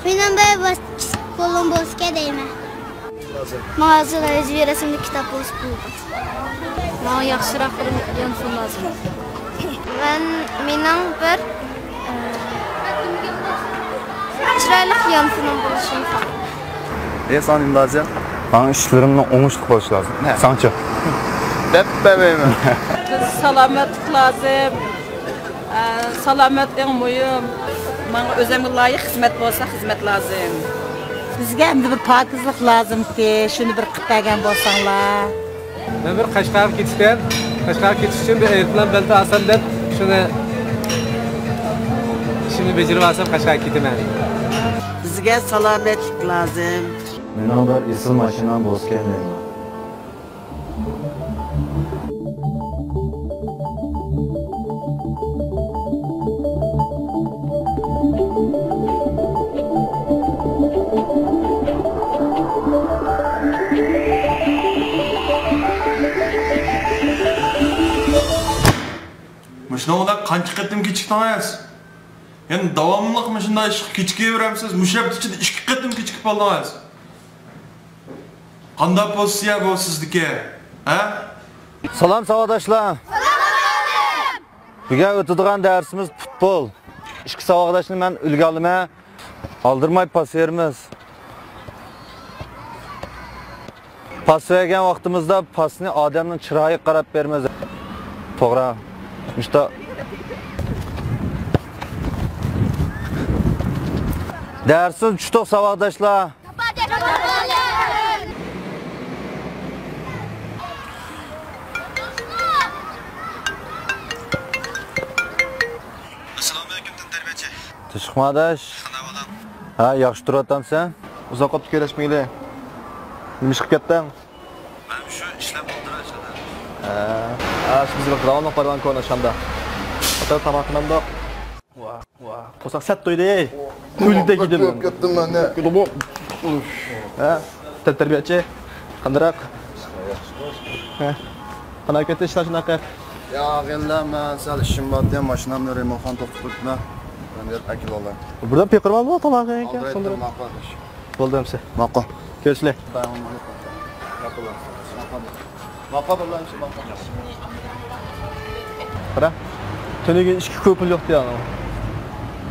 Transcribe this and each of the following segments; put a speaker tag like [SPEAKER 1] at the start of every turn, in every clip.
[SPEAKER 1] Benim böyle kolum bozke değme. Mağazada özgür resimli kitap olsun buldum.
[SPEAKER 2] Bana yaxşıroq bir uniform lazım.
[SPEAKER 1] Mening bir chiroyli uniform bo'lishini xohlayman.
[SPEAKER 3] Sen imdazı?
[SPEAKER 4] Bana işlerimden oңuшлuk boş lazım.
[SPEAKER 3] Ne?
[SPEAKER 4] Sanki.
[SPEAKER 3] Bebeğim.
[SPEAKER 2] Salametlik lazım. Salametlik mühim. Bana özümə layık hizmet olsa hizmet lazım.
[SPEAKER 5] Bizga endi bir pokizlik lazım-ki, shuni bir qilib bergan bo'lsanglar.
[SPEAKER 6] Men bir Qashqarga ketish uchun bir aeroplan bileti olsam deb shuni ishimni bajarib olsam Qashqarga ketaman.
[SPEAKER 5] Bizga salomatlik lazım.
[SPEAKER 4] Benim bir isil maşinam boz gelmeyim.
[SPEAKER 7] Müşnavada qancha qatim kechikdingiz? Yani davomliq shunday ish kechikaveramiz. Mushab ichida 2 qatim kechikib qoldingiz. Qanday pozitsiya bu sizniki? Ha?
[SPEAKER 4] Salam savoqdoshlar. Bugun o'tadigan darsimiz futbol. Ikki savoqdoshni men ulg'alima aldırmay pas verimiz. Pas vergan vaqtimizda pasni odamning chiroyiga qarab beramiz. To'g'ri. İşte dersiz tutuq savoqdoshlar.
[SPEAKER 3] Assalomualaikum tarbiyachi.
[SPEAKER 4] Tishqmadash. Ha, yaxshi turatamsan?
[SPEAKER 3] Uzoq vaqt kelishmaylik. Nima chiqib ketding?
[SPEAKER 7] Ben şu ishlab o'tirishdim.
[SPEAKER 3] Shu bizga ravonlik barban ko'rinish shunda. Ota tamoqimda. Vah. Qo'saq sat to'ydi. To'ylikda kedim. Ketdim men. Ha, tarbiyachi. Qandaroq? Ha. Qanaqa ketdi ishlar shunaqa?
[SPEAKER 4] Ya g'illam men sal ishim bor deb mashinamni remontxon to'qib ben berib akil olaman.
[SPEAKER 3] Buradan pekirman bu tamaqqa ekan.
[SPEAKER 4] Sonra
[SPEAKER 3] Bo'ldim siz.
[SPEAKER 4] maqo.
[SPEAKER 3] Ko'rishlar.
[SPEAKER 4] Maqo bilan shu maqo.
[SPEAKER 3] Qara. Tuniga ishki ko'p pul yo'qdi yani.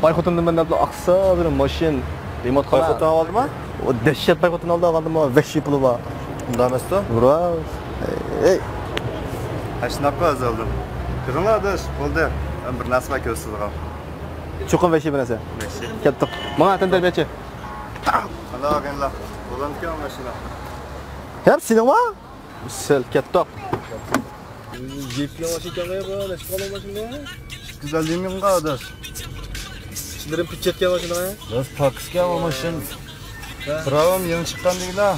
[SPEAKER 3] Bayxotindan menda aqsa bir mashin remont qilib.
[SPEAKER 4] Bayxotin oldimi?
[SPEAKER 3] O dehshat bayxotin oldi olgandim o vahshiy puli bor.
[SPEAKER 4] Unda emasda?
[SPEAKER 3] Bravo. Ey.
[SPEAKER 4] Ashnaqa azaldim. Qirnadish bo'ldi. Ben bir nasma ko'rsatdim.
[SPEAKER 3] Cho'qin vahshiy bir narsa. Katta. Mana tarbiyachi.
[SPEAKER 4] Alloh, bo'lankan mashina.
[SPEAKER 3] Hep senin var? Sel katta. Jipli mashinga bu, nechta qolgan mashina?
[SPEAKER 4] Güzel değil mi kardeş?
[SPEAKER 3] Sizlerin pitchetga mashina.
[SPEAKER 4] Biz Pakistan mashin. Pravam yeni chiqqan deyla.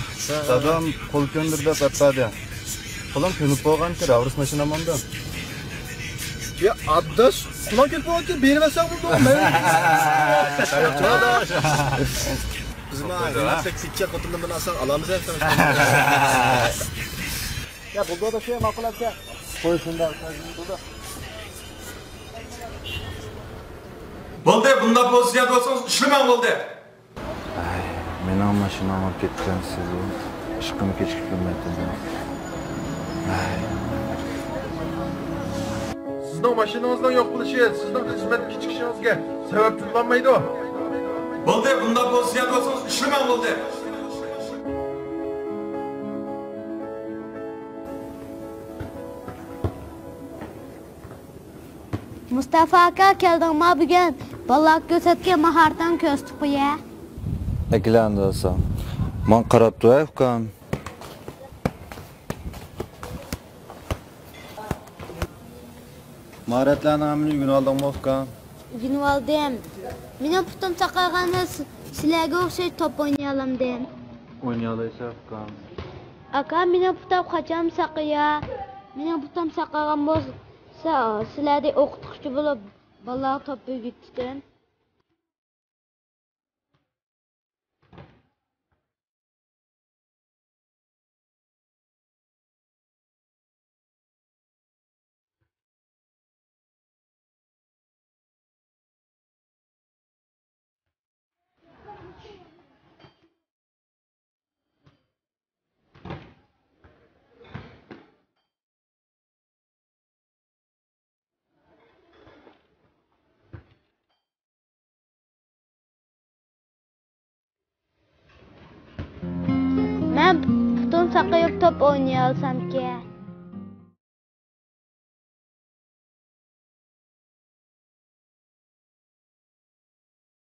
[SPEAKER 4] Dadam qo'l ko'ndirdi patadi. Qo'lim ko'nib qo'yganki, Avrus mashinamda.
[SPEAKER 3] Ya addash, quloq kelib qo'ygan, bermasam bo'ldi. Bizma, tek pitchet xotindan bilan asal alamiz ham. Ya buldu da şey maqulabga. Qo'y shunda bo'ldi.
[SPEAKER 7] Bo'ldi, bunda pozitsiya bo'lsangiz ishlamang bo'ldi.
[SPEAKER 4] Mening mashinam olib ketgan siz. Ishqimni kechikib kelmayapti.
[SPEAKER 7] Sizning mashinangizdan yo'q bo'lishi, sizning xizmatga chiqishingizga sabab tutilmaydi. Bo'ldi, bunda pozitsiya bo'lsangiz ishlamang bo'ldi.
[SPEAKER 1] Mustafa aka keldingmi bugun? Baloq ko'rsatgan mahardan ko'z tuqya.
[SPEAKER 4] Eklandi olsam. Men qarab turay ukam. Maharatlarni hamini uygun oldingmi ukam?
[SPEAKER 1] Uygun oldim. Mening putim chaqagani sizlarga o'xshash top o'ynayolам dem.
[SPEAKER 4] O'ynayolsa ukam.
[SPEAKER 1] Aka mening putim qachon saqiya? Mening putim saqagan bo'lsa, sizlarga o'qituvchi bo'lib baloq top o'rgatdim. putum saqayıp top oynayalsam ki.